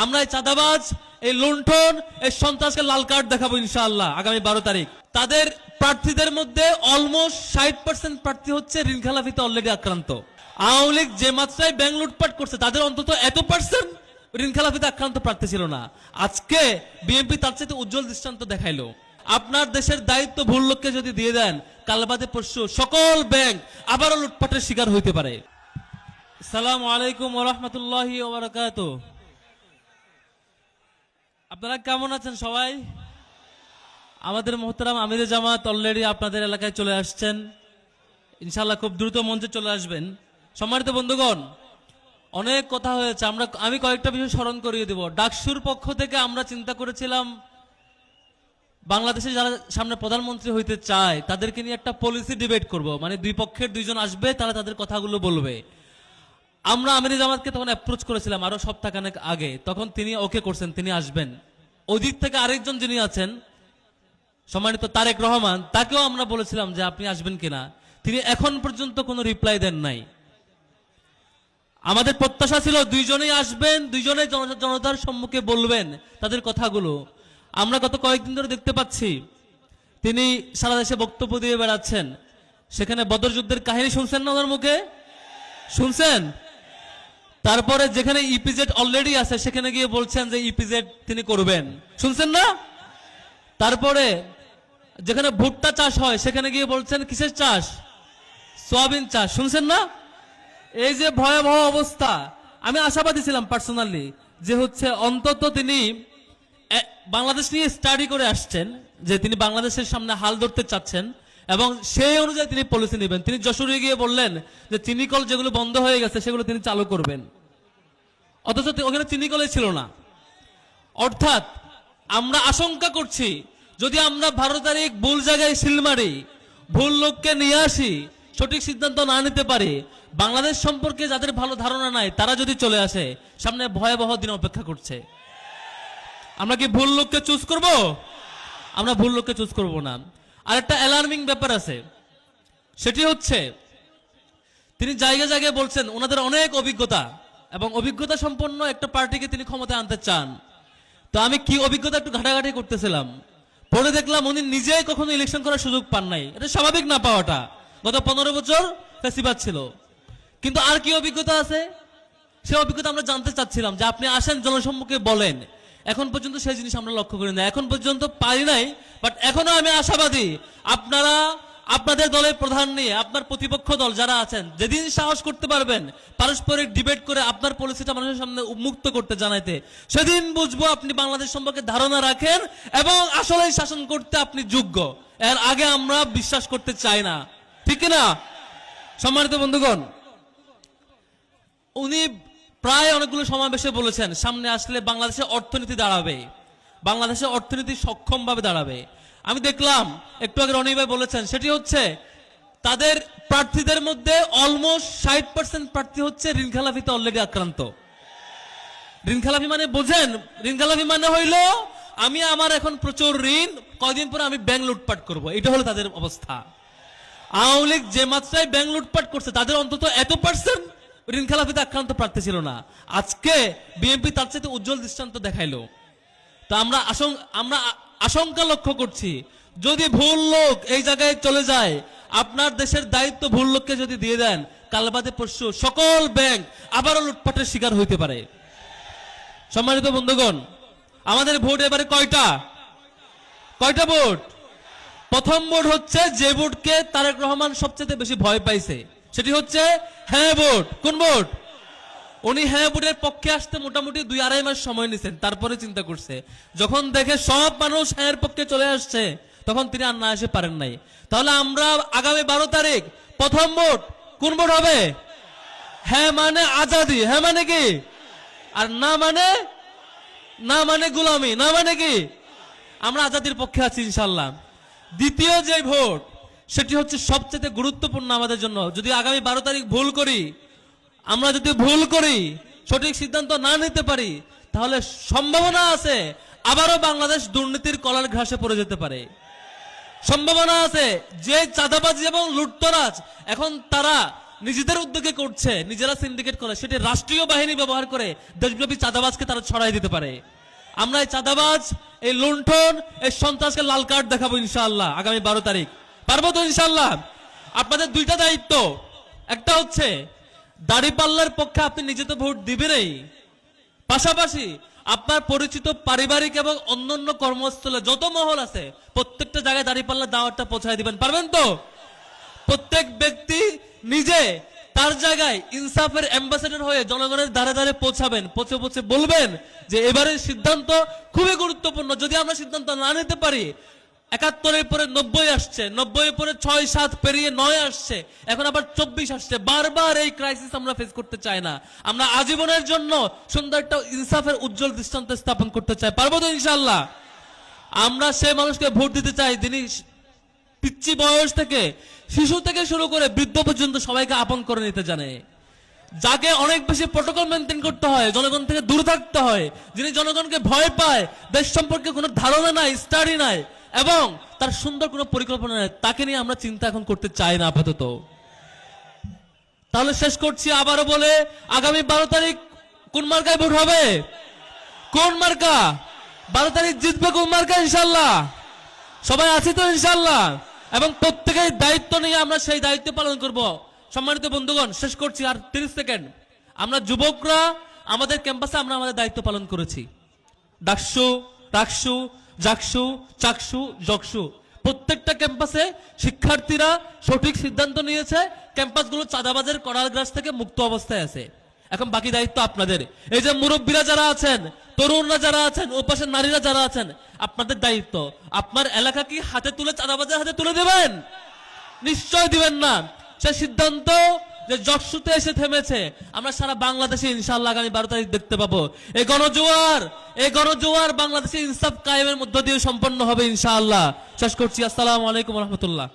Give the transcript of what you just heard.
আমরা এই চাঁদাবাজ, এই লুণ্ঠন, এই সন্ত্রাসকে লাল কার্ড দেখাবো ইনশাআল্লাহ আগামী 12 তারিখ। তাদের প্রার্থীদের মধ্যে অলমোস্ট 60% প্রার্থী হচ্ছে ঋণ খেলাপিতে অলরেডি আক্রান্ত। আওয়ামী লীগ যে মাত্রায় ব্যাংক লুটপাট করছে তাদের অন্তত এত পার্সেন্ট ঋণ খেলাপিতে আক্রান্ত প্রার্থী ছিল না। আজকে বিএনপি তার চাইতে উজ্জ্বল দৃষ্টান্ত দেখাইলো। আপনার দেশের দায়িত্ব ভুল লোককে যদি দিয়ে দেন, কাল বাদে পরশু সকল ব্যাংক আবারও লুটপাটের শিকার হইতে পারে। আসসালামু আলাইকুম ওয়া রাহমাতুল্লাহি ওয়া বারাকাতুহু। আপনারা কেমন আছেন সবাই? আমাদের মোহতারাম আমিরে জামাত অলরেডি আপনাদের এলাকায় চলে আসছেন, ইনশাআল্লাহ খুব দ্রুত মঞ্চে চলে আসবেন। সম্মানিত বন্ধুগণ, অনেক কথা হয়েছে, আমি কয়েকটা বিষয় স্মরণ করিয়ে দেব। ডাকসুর পক্ষ থেকে আমরা চিন্তা করেছিলাম বাংলাদেশে যারা সামনে প্রধানমন্ত্রী হইতে চায় তাদেরকে নিয়ে একটা পলিসি ডিবেট করব, মানে দুই পক্ষের দুইজন আসবে, তারা তাদের কথাগুলো বলবে। আমরা আমিরে জামাতকে তখন অ্যাপ্রোচ করেছিলাম আরো সপ্তাহখানেক আগে, তখন তিনি ওকে করছেন, তিনি আসবেন। ওই দিক থেকে আরেকজন যিনি আছেন সম্মানিত তারেক রহমান, তাকেও আমরা বলেছিলাম যে আপনি আসবেন কিনা, তিনি এখন পর্যন্ত কোনো রিপ্লাই দেন নাই। আমাদের প্রত্যাশা ছিল দুইজনেই আসবেন, দুইজনেই জনতার সম্মুখে বলবেন তাদের কথাগুলো। আমরা গত কয়েকদিন ধরে দেখতে পাচ্ছি তিনি সারা দেশে বক্তব্য দিয়ে বেড়াচ্ছেন। সেখানে বদর যুদ্ধের কাহিনী শুনছেন না ওনার মুখে? শুনছেন? তারপরে যেখানে ইপিজেড অলরেডি আছে সেখানে গিয়ে বলছেন যে ইপিজেড তিনি করবেন, শুনছেন না? তারপরে যেখানে ভুট্টা চাষ হয় সেখানে গিয়ে বলছেন কিসের চাষ? সোয়াবিন চাষ, শুনছেন না? এই যে ভয়াবহ অবস্থা, আমি আশাবাদী ছিলাম পার্সোনালি যে হচ্ছে অন্তত তিনি বাংলাদেশ নিয়ে স্টাডি করে আসছেন, যে তিনি বাংলাদেশের সামনে হাল ধরতে চাচ্ছেন এবং সেই অনুযায়ী তিনি পলিসি নেবেন। তিনি যশোরে গিয়ে বললেন যে চিনিকল যেগুলো বন্ধ হয়ে গেছে সেগুলো তিনি চালু করবেন, অথচ ওখানে চিনিকলই ছিল না। অর্থাৎ আমরা আশঙ্কা করছি যদি আমরা 12 তারিখ ভুল জায়গায় সিল মারি, ভুল লোককে নিয়ে আসি, সঠিক সিদ্ধান্ত না নিতে পারি, বাংলাদেশ সম্পর্কে যাদের ভালো ধারণা নাই তারা যদি চলে আসে, সামনে ভয়াবহ দিন অপেক্ষা করছে। আমরা কি ভুল লোককে চুজ করব? আমরা ভুল লোককে চুজ করব না। আর একটা অ্যালার্মিং ব্যাপার আছে, সেটি হচ্ছে তিনি জায়গায় জায়গায় বলছেন ওনাদের অনেক অভিজ্ঞতা এবং অভিজ্ঞতা সম্পন্ন একটা পার্টিকে তিনি ক্ষমতায় আনতে চান। তো আমি কি অভিজ্ঞতা একটু ঘাটাঘাটি করতেছিলাম, পরে দেখলাম উনি নিজেই কখনো ইলেকশন করার সুযোগ পান নাই। এটা স্বাভাবিক না পাওয়াটা, গত 15 বছর ফেসিবাদ ছিল। কিন্তু আর কি অভিজ্ঞতা আছে সে অভিজ্ঞতা আমরা জানতে চাচ্ছিলাম, যে আপনি আসেন জনসম্মুখে বলেন। এখন পর্যন্ত সেই জিনিস আমরা লক্ষ্য করি না, এখন পর্যন্ত পারি নাই। বাট এখনো আমি আশাবাদী আপনারা আপনাদের দলের প্রধান নিয়ে আপনার প্রতিপক্ষ দল যারা আছেন, যেদিন সাহস করতে পারবেন পারস্পরিক ডিবেট করে আপনার পলিসিটা মানুষের সামনে উন্মুক্ত করতে জানাইতে, সেদিন বুঝবো আপনি বাংলাদেশ সম্পর্কে ধারণা রাখেন এবং আসলে শাসন করতে আপনি যোগ্য। এর আগে আমরা বিশ্বাস করতে চাই না, ঠিক না? সম্মানিত বন্ধুগণ, উনি প্রায় অনেকগুলো সমাবেশে বলেছেন সামনে আসলে বাংলাদেশের অর্থনীতি দাঁড়াবে, বাংলাদেশের অর্থনীতি সক্ষম ভাবে দাঁড়াবে। আমি দেখলাম একটু আগে রনি ভাই বলেছেন, সেটি হচ্ছে তাদের প্রার্থীদের মধ্যে অলমোস্ট 60% প্রার্থী হচ্ছে ঋণ খেলাপিতে অলরেডি আক্রান্ত। ঋণ খেলাপি মানে বোঝেন? ঋণ খেলাপি মানে হইল আমি আমার এখন প্রচুর ঋণ, কয়দিন পরে আমি ব্যাংক লুটপাট করব, এটা হলো তাদের অবস্থা। আওয়ামী লীগ যে মাত্রায় ব্যাংক লুটপাট করছে তাদের অন্তত এত পার্সেন্ট ঋণ খেলাপিতে আক্রান্ত প্রার্থী ছিল না। আজকে বিএনপি তার চাইতে উজ্জ্বল দৃষ্টান্ত দেখাইলো। তা আমরা আশঙ্কা লক্ষ্য করছি যদি ভুল লোক এই জায়গায় চলে যায়, আপনার দেশের দায়িত্ব ভুল লোককে যদি দিয়ে দেন, কাল বাদে পরশু সকল ব্যাংক আবারও লুটপাটের শিকার হইতে পারে। সম্মানিত বন্ধুগণ, আমাদের ভোট এবারে কয়টা ভোট? প্রথম ভোট হচ্ছে যে ভোটকে তারেক রহমান সবচেয়ে বেশি ভয় পাইছে, সেটি হচ্ছে হ্যাঁ ভোট। কোন ভোট? উনি হ্যাঁ ভোটের পক্ষে আসতে মোটামুটি 2-2.5 মাস সময় নিছেন, তারপরে চিন্তা করছে। যখন দেখে সব মানুষ হ্যাঁ পক্ষে চলে আসছে তখন তিনি আর না এসে পারেন নাই। তাহলে আমরা আগামী 12 তারিখ প্রথম ভোট কোন ভোট হবে? হ্যাঁ মানে আজাদি, হ্যাঁ মানে কি, আর না মানে গোলামি, না মানে কি আমরা আজাদির পক্ষে আছি ইনশাল্লাহ। দ্বিতীয় যে ভোট সেটি হচ্ছে সবচেয়ে গুরুত্বপূর্ণ আমাদের জন্য। যদি আগামী 12 তারিখ আমরা যদি ভুল করি, সঠিক সিদ্ধান্ত না নিতে পারি, তাহলে সম্ভাবনা আছে আবারও বাংলাদেশ দুর্নীতির কলার ঘাসে পড়ে যেতে পারে। সম্ভাবনা আছে যে চাঁদাবাজি এবং লুটতরাজ এখন তারা নিজেদের উদ্যোগে করছে, নিজেরা সিন্ডিকেট করে, সেটি রাষ্ট্রীয় বাহিনী ব্যবহার করে দেশব্যাপী চাঁদাবাজকে তারা ছড়াই দিতে পারে। আমরা এই চাঁদাবাজ, এই লুণ্ঠন, এই সন্ত্রাসকে লাল কার্ড দেখাবো ইনশাআল্লাহ আগামী 12 তারিখ। পারবো তো ইনশাআল্লাহ? আপনাদের দুইটা দায়িত্ব, একটা হচ্ছে দাঁড়িপাল্লার পক্ষে আপনি নিজে তো ভোট দিবেনই, পাশাপাশি আপনার পরিচিত পারিবারিক এবং অন্যান্য কর্মস্থলে যত মহল আছে প্রত্যেকটা জায়গায় দাঁড়িপাল্লার দাওয়াতটা পৌঁছায় দিবেন। পারবেন তো? প্রত্যেক ব্যক্তি নিজে তার জায়গায় ইনসাফের অ্যাম্বাসেডর হয়ে জনগণের দ্বারে দ্বারে পৌঁছাবেন, পৌঁছে পৌঁছে বলবেন যে এবারের সিদ্ধান্ত খুবই গুরুত্বপূর্ণ। যদি আমরা সিদ্ধান্ত না নিতে পারি, 71-এর পরে 90 আসছে, 90-এর পরে 6-7 পেরিয়ে 9 আসছে, এখন আবার 24 আসছে। বারবার এই ক্রাইসিস আমরা ফেস করতে চাই না। আমরা আজীবনের জন্য সুন্দর একটা ইনসাফের উজ্জ্বল দৃষ্টান্ত স্থাপন করতে চাই। পারবো তো ইনশাআল্লাহ? আমরা সেই মানুষকে ভোট দিতে চাই যিনি পিচ্চি বয়স থেকে, শিশু থেকে শুরু করে বৃদ্ধ পর্যন্ত সবাইকে আপন করে নিতে জানে, যাকে অনেক বেশি প্রটোকল মেনটেন করতে হয়, জনগণ থেকে দূরে থাকতে হয়, যিনি জনগণকে ভয় পায়, দেশ সম্পর্কে কোনো ধারণা নাই, স্টাডি নাই, এবং তার সুন্দর কোনো পরিকল্পনা নেই, তাকে নিয়ে আমরা চিন্তা এখন করতে চাই না আপাতত। তাহলে শেষ করছি আবারও বলে, আগামী 12 তারিখ কোন মার্কায় ভোট হবে? কোন মার্কা? 12 তারিখ জিতবে কোন মার্কা? ইনশাল্লাহ সবাই আছি তো ইনশাল্লাহ? এবং প্রত্যেকের দায়িত্ব নিয়ে আমরা সেই দায়িত্ব পালন করব। সম্মানিত বন্ধুগণ, শেষ করছি, আর 30 সেকেন্ড। আমরা যুবকরা আমাদের ক্যাম্পাসে আমরা আমাদের দায়িত্ব পালন করেছি। ডাকসু, রাকসু, জাকসু, চাকসু, জকসু, প্রত্যেকটা ক্যাম্পাসে শিক্ষার্থীরা সঠিক সিদ্ধান্ত নিয়েছে। ক্যাম্পাসগুলো চাঁদাবাজের করাল গ্রাস থেকে মুক্ত অবস্থায় আছে। এখন বাকি দায়িত্ব আপনাদের। এই যে মুরব্বীরা যারা আছেন, তরুণরা যারা আছেন, ওপাশে নারীরা যারা আছেন, আপনাদের দায়িত্ব আপনার এলাকা কি হাতে তুলে চাঁদাবাজের হাতে তুলে দেবেন? নিশ্চয় দিবেন না। সে সিদ্ধান্ত যে জকসুতে এসে থেমেছে, আমরা সারা বাংলাদেশে ইনশাআল্লাহ আগামী 12 তারিখ দেখতে পাবো। এই গণজোয়ার বাংলাদেশে ইনসাফ কায়েমের মধ্য দিয়ে সম্পন্ন হবে ইনশাআল্লাহ। শেষ করছি। আসসালামু আলাইকুম রহমতুল্লাহ।